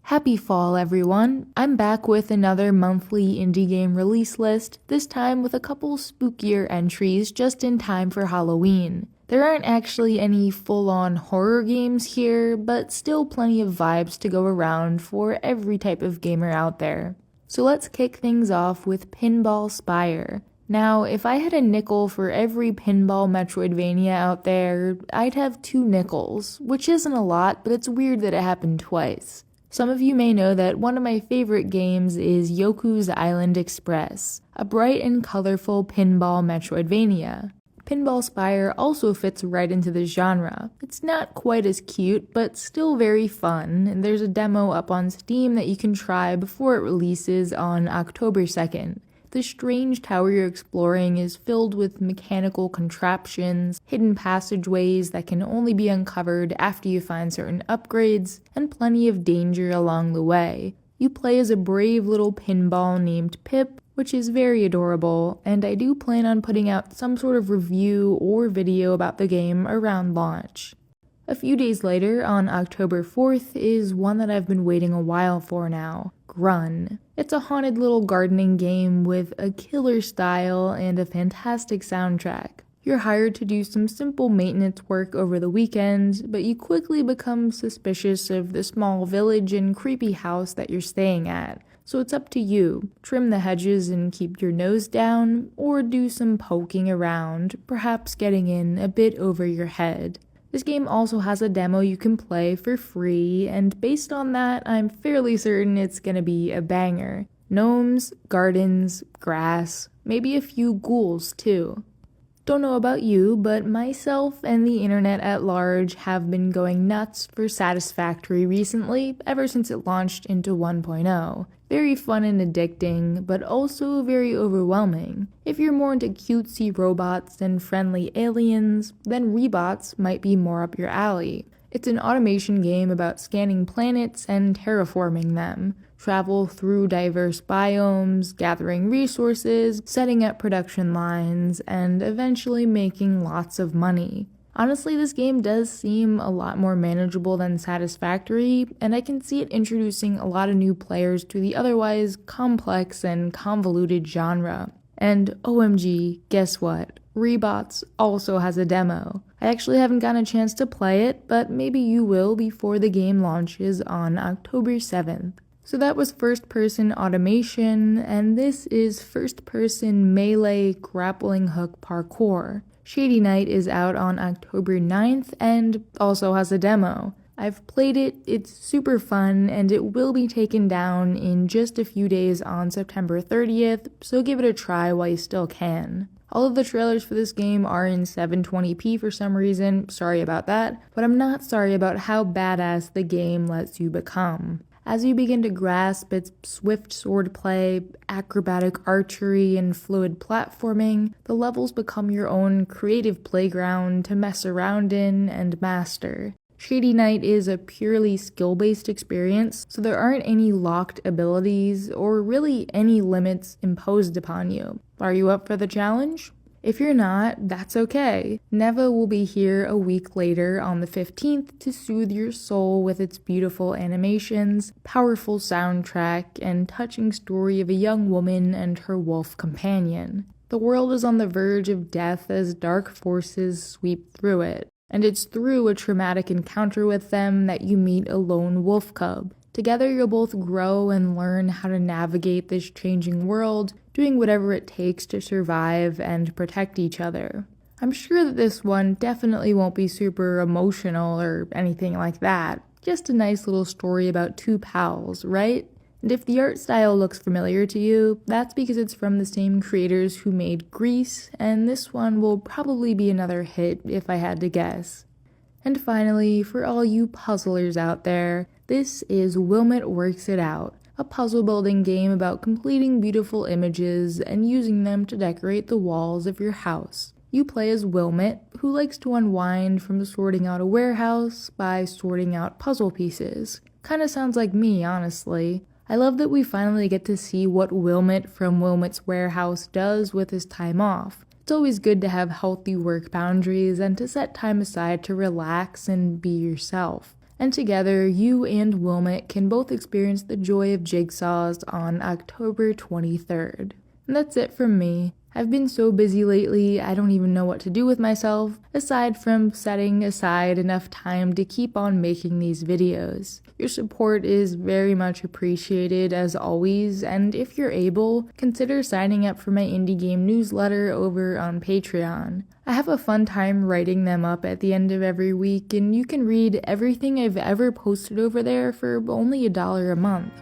Happy fall, everyone! I'm back with another monthly indie game release list, this time with a couple spookier entries just in time for Halloween. There aren't actually any full-on horror games here, but still plenty of vibes to go around for every type of gamer out there. So let's kick things off with Pinball Spire. Now, if I had a nickel for every pinball Metroidvania out there, I'd have 2 nickels, which isn't a lot, but it's weird that it happened twice. Some of you may know that one of my favorite games is Yoku's Island Express, a bright and colorful pinball Metroidvania. Pinball Spire also fits right into the genre. It's not quite as cute, but still very fun, and there's a demo up on Steam that you can try before it releases on October 2nd. The strange tower you're exploring is filled with mechanical contraptions, hidden passageways that can only be uncovered after you find certain upgrades, and plenty of danger along the way. You play as a brave little pinball named Pip, which is very adorable, and I do plan on putting out some sort of review or video about the game around launch. A few days later, on October 4th, is one that I've been waiting a while for now, Grunn. It's a haunted little gardening game with a killer style and a fantastic soundtrack. You're hired to do some simple maintenance work over the weekend, but you quickly become suspicious of the small village and creepy house that you're staying at. So it's up to you. Trim the hedges and keep your nose down, or do some poking around, perhaps getting in a bit over your head. This game also has a demo you can play for free, and based on that, I'm fairly certain it's gonna be a banger. Gnomes, gardens, grass, maybe a few ghouls too. Don't know about you, but myself and the internet at large have been going nuts for Satisfactory recently, ever since it launched into 1.0. Very fun and addicting, but also very overwhelming. If you're more into cutesy robots and friendly aliens, then Rebots might be more up your alley. It's an automation game about scanning planets and terraforming them. Travel through diverse biomes, gathering resources, setting up production lines, and eventually making lots of money. Honestly, this game does seem a lot more manageable than Satisfactory, and I can see it introducing a lot of new players to the otherwise complex and convoluted genre. And OMG, guess what? Rebots also has a demo. I actually haven't gotten a chance to play it, but maybe you will before the game launches on October 7th. So that was first-person automation, and this is first-person melee grappling hook parkour. Shady Knight is out on October 9th and also has a demo. I've played it, it's super fun, and it will be taken down in just a few days on September 30th, so give it a try while you still can. All of the trailers for this game are in 720p for some reason, sorry about that, but I'm not sorry about how badass the game lets you become. As you begin to grasp its swift swordplay, acrobatic archery, and fluid platforming, the levels become your own creative playground to mess around in and master. Shady Knight is a purely skill-based experience, so there aren't any locked abilities or really any limits imposed upon you. Are you up for the challenge? If you're not, that's okay. Neva will be here a week later on the 15th to soothe your soul with its beautiful animations, powerful soundtrack, and touching story of a young woman and her wolf companion. The world is on the verge of death as dark forces sweep through it, and it's through a traumatic encounter with them that you meet a lone wolf cub. Together you'll both grow and learn how to navigate this changing world, doing whatever it takes to survive and protect each other. I'm sure that this one definitely won't be super emotional or anything like that. Just a nice little story about 2 pals, right? And if the art style looks familiar to you, that's because it's from the same creators who made Grease, and this one will probably be another hit if I had to guess. And finally, for all you puzzlers out there, this is Wilmot Works It Out, a puzzle-building game about completing beautiful images and using them to decorate the walls of your house. You play as Wilmot, who likes to unwind from sorting out a warehouse by sorting out puzzle pieces. Kinda sounds like me, honestly. I love that we finally get to see what Wilmot from Wilmot's Warehouse does with his time off. It's always good to have healthy work boundaries and to set time aside to relax and be yourself. and together you and Wilmot can both experience the joy of jigsaws on October 23rd. And that's it from me. I've been so busy lately, I don't even know what to do with myself, aside from setting aside enough time to keep on making these videos. Your support is very much appreciated as always, and if you're able, consider signing up for my indie game newsletter over on Patreon. I have a fun time writing them up at the end of every week, and you can read everything I've ever posted over there for only $1 a month.